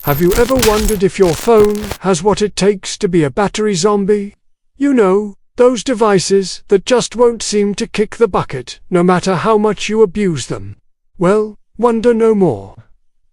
Have you ever wondered if your phone has what it takes to be a battery zombie? You know, those devices that just won't seem to kick the bucket no matter how much you abuse them. Well, wonder no more.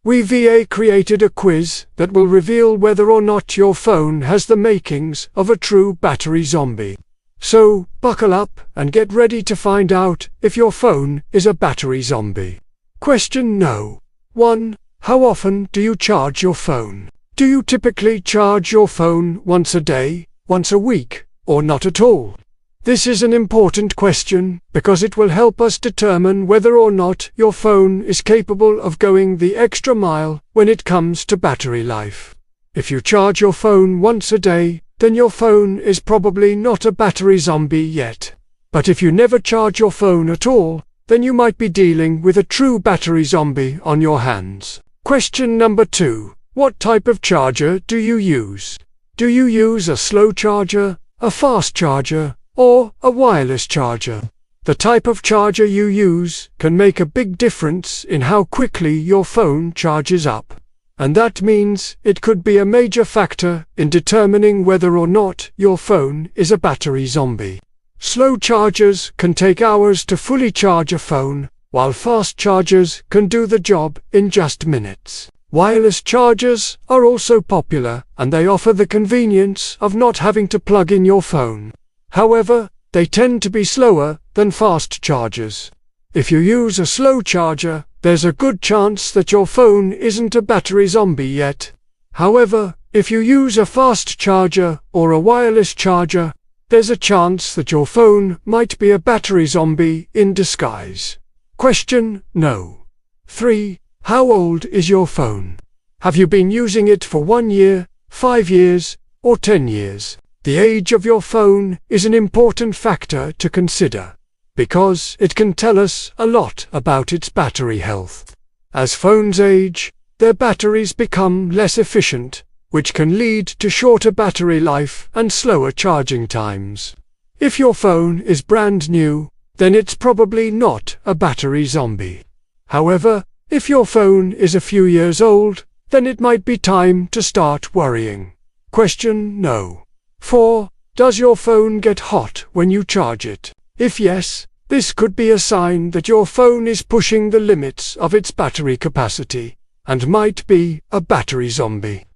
We created a quiz that will reveal whether or not your phone has the makings of a true battery zombie. So, buckle up and get ready to find out if your phone is a battery zombie. Question no. 1. How often do you charge your phone? Do you typically charge your phone once a day, once a week, or not at all? This is an important question because it will help us determine whether or not your phone is capable of going the extra mile when it comes to battery life. If you charge your phone once a day, then your phone is probably not a battery zombie yet. But if you never charge your phone at all, then you might be dealing with a true battery zombie on your hands. Question number 2. What type of charger do you use? Do you use a slow charger, a fast charger, or a wireless charger? The type of charger you use can make a big difference in how quickly your phone charges up. And that means it could be a major factor in determining whether or not your phone is a battery zombie. Slow chargers can take hours to fully charge a phone, while fast chargers can do the job in just minutes. Wireless chargers are also popular, and they offer the convenience of not having to plug in your phone. However, they tend to be slower than fast chargers. If you use a slow charger, there's a good chance that your phone isn't a battery zombie yet. However, if you use a fast charger or a wireless charger, there's a chance that your phone might be a battery zombie in disguise. Question no. 3. How old is your phone? Have you been using it for 1 year, 5 years, or 10 years? The age of your phone is an important factor to consider, because it can tell us a lot about its battery health. As phones age, their batteries become less efficient, which can lead to shorter battery life and slower charging times. If your phone is brand new, then it's probably not a battery zombie. However, if your phone is a few years old, then it might be time to start worrying. Question no. 4. Does your phone get hot when you charge it? If yes, this could be a sign that your phone is pushing the limits of its battery capacity, and might be a battery zombie.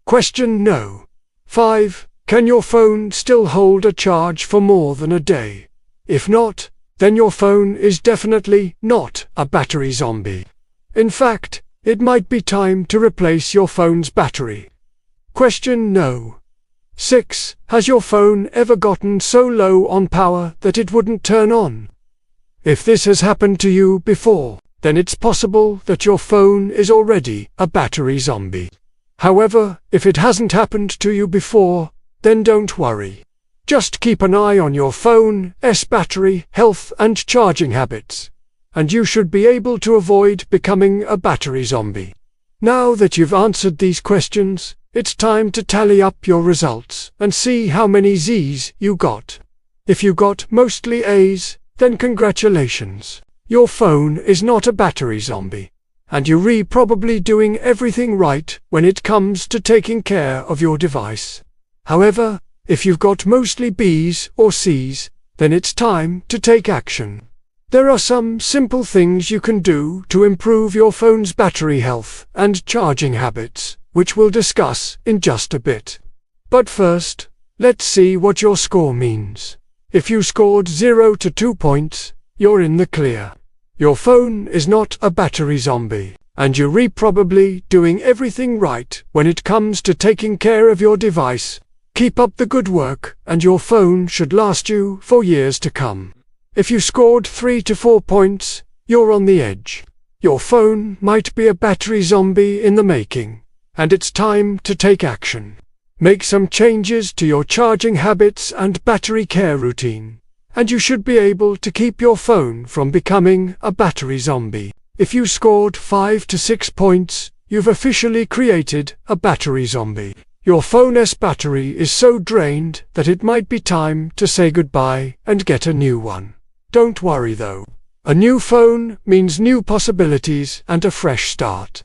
Question no. 5. Can your phone still hold a charge for more than a day? If not, then your phone is definitely not a battery zombie. In fact, it might be time to replace your phone's battery. Question no. 6. Has your phone ever gotten so low on power that it wouldn't turn on? If this has happened to you before, then it's possible that your phone is already a battery zombie. However, if it hasn't happened to you before, then don't worry. Just keep an eye on your phone's battery health and charging habits, and you should be able to avoid becoming a battery zombie. Now that you've answered these questions, it's time to tally up your results and see how many Z's you got. If you got mostly A's, then congratulations. Your phone is not a battery zombie, and you're probably doing everything right when it comes to taking care of your device. However, if you've got mostly B's or C's, then it's time to take action. There are some simple things you can do to improve your phone's battery health and charging habits, which we'll discuss in just a bit. But first, let's see what your score means. If you scored 0 to 2 points, you're in the clear. Your phone is not a battery zombie, and you're probably doing everything right when it comes to taking care of your device. Keep up the good work, and your phone should last you for years to come. If you scored 3 to 4 points, you're on the edge. Your phone might be a battery zombie in the making, and it's time to take action. Make some changes to your charging habits and battery care routine, and you should be able to keep your phone from becoming a battery zombie. If you scored 5 to 6 points, you've officially created a battery zombie. Your phone's battery is so drained that it might be time to say goodbye and get a new one. Don't worry though. A new phone means new possibilities and a fresh start.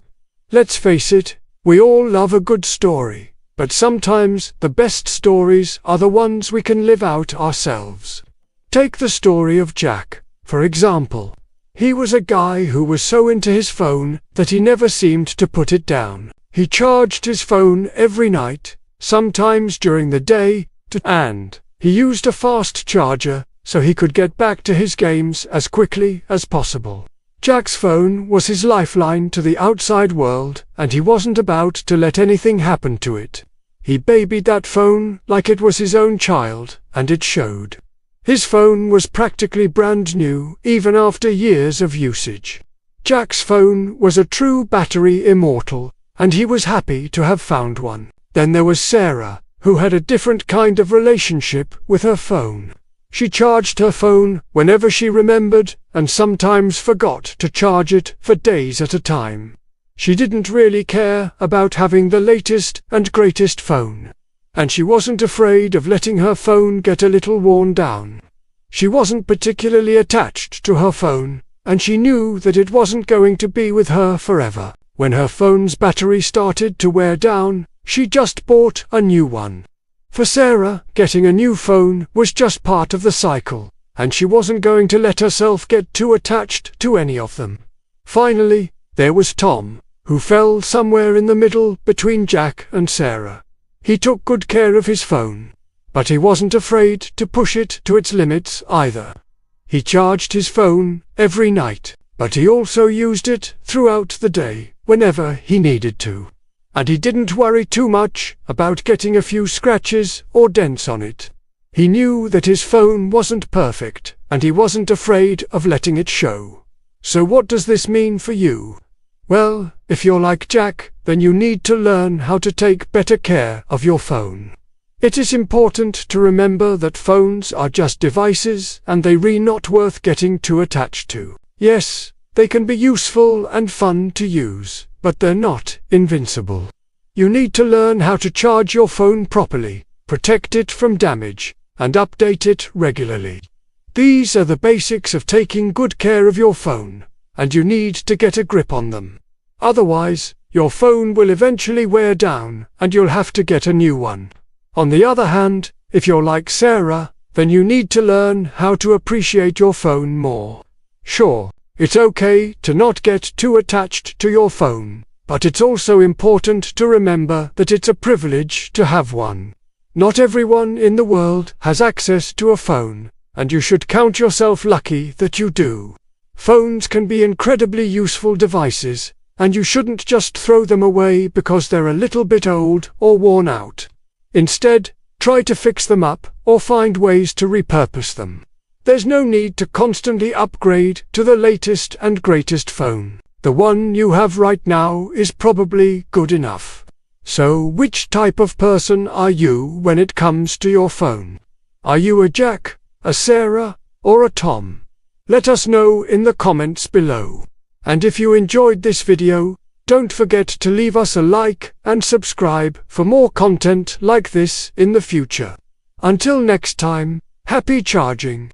Let's face it, We all love a good story, but sometimes the best stories are the ones we can live out ourselves. Take the story of Jack, for example. He was a guy who was so into his phone that he never seemed to put it down. He charged his phone every night, sometimes during the day, and he used a fast charger so he could get back to his games as quickly as possible. Jack's phone was his lifeline to the outside world, and he wasn't about to let anything happen to it. He babied that phone like it was his own child, and it showed. His phone was practically brand new, even after years of usage. Jack's phone was a true battery immortal, and he was happy to have found one. Then there was Sarah, who had a different kind of relationship with her phone. She charged her phone whenever she remembered, and sometimes forgot to charge it for days at a time. She didn't really care about having the latest and greatest phone, and she wasn't afraid of letting her phone get a little worn down. She wasn't particularly attached to her phone, and she knew that it wasn't going to be with her forever. When her phone's battery started to wear down, she just bought a new one. For Sarah, getting a new phone was just part of the cycle, and she wasn't going to let herself get too attached to any of them. Finally, there was Tom, who fell somewhere in the middle between Jack and Sarah. He took good care of his phone, but he wasn't afraid to push it to its limits either. He charged his phone every night, but he also used it throughout the day whenever he needed to. And he didn't worry too much about getting a few scratches or dents on it. He knew that his phone wasn't perfect, and he wasn't afraid of letting it show. So what does this mean for you? Well, if you're like Jack, then you need to learn how to take better care of your phone. It is important to remember that phones are just devices, and they're really not worth getting too attached to. Yes, they can be useful and fun to use, but they're not invincible. You need to learn how to charge your phone properly, protect it from damage, and update it regularly. These are the basics of taking good care of your phone, and you need to get a grip on them. Otherwise, your phone will eventually wear down, and you'll have to get a new one. On the other hand, if you're like Sarah, then you need to learn how to appreciate your phone more. Sure, it's okay to not get too attached to your phone, but it's also important to remember that it's a privilege to have one. Not everyone in the world has access to a phone, and you should count yourself lucky that you do. Phones can be incredibly useful devices, and you shouldn't just throw them away because they're a little bit old or worn out. Instead, try to fix them up or find ways to repurpose them. There's no need to constantly upgrade to the latest and greatest phone. The one you have right now is probably good enough. So which type of person are you when it comes to your phone? Are you a Jack, a Sarah, or a Tom? Let us know in the comments below. And if you enjoyed this video, don't forget to leave us a like and subscribe for more content like this in the future. Until next time, happy charging!